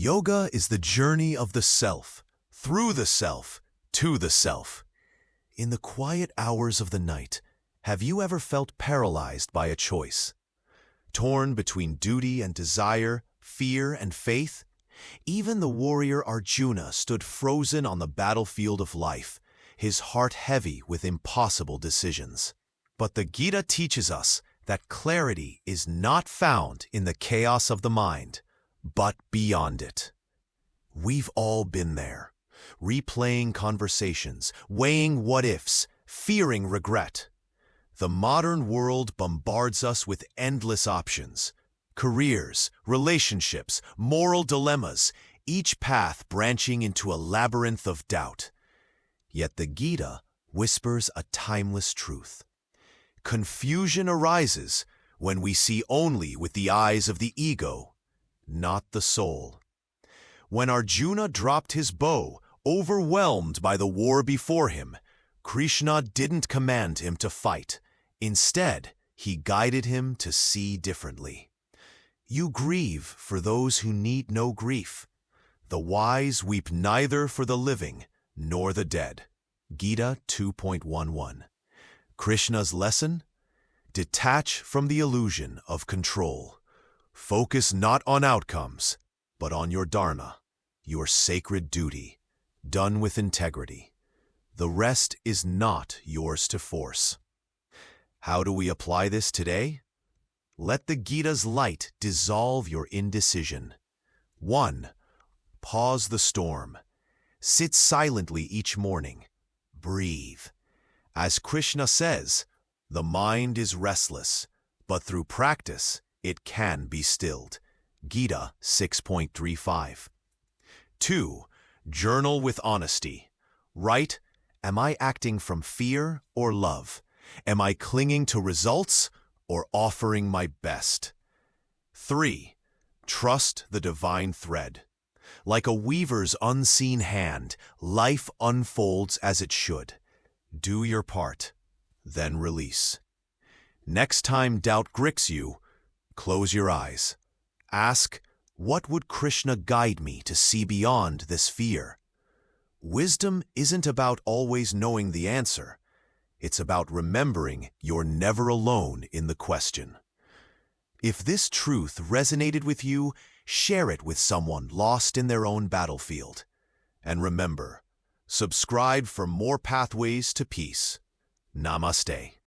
Yoga is the journey of the self, through the self, to the self. In the quiet hours of the night, have you ever felt paralyzed by a choice? Torn between duty and desire, fear and faith? Even the warrior Arjuna stood frozen on the battlefield of life, his heart heavy with impossible decisions. But the Gita teaches us that clarity is not found in the chaos of the mind, but beyond it. We've all been there, replaying conversations, weighing what-ifs, fearing regret. The modern world bombards us with endless options. Careers, relationships, moral dilemmas, each path branching into a labyrinth of doubt. Yet the Gita whispers a timeless truth. Confusion arises when we see only with the eyes of the ego, not the soul. When Arjuna dropped his bow, overwhelmed by the war before him, Krishna didn't command him to fight. Instead, he guided him to see differently. You grieve for those who need no grief. The wise weep neither for the living nor the dead. Gita 2.11. Krishna's lesson? Detach from the illusion of control. Focus not on outcomes, but on your dharma, your sacred duty, done with integrity. The rest is not yours to force. How do we apply this today? Let the Gita's light dissolve your indecision. 1. Pause the storm. Sit silently each morning. Breathe. As Krishna says, the mind is restless, but through practice it can be stilled. Gita 6.35. 2. Journal with honesty. Write, am I acting from fear or love? Am I clinging to results or offering my best? 3. Trust the divine thread. Like a weaver's unseen hand, life unfolds as it should. Do your part, then release. Next time doubt gripes you, close your eyes. Ask, what would Krishna guide me to see beyond this fear? Wisdom isn't about always knowing the answer. It's about remembering you're never alone in the question. If this truth resonated with you, share it with someone lost in their own battlefield. And remember, subscribe for more pathways to peace. Namaste.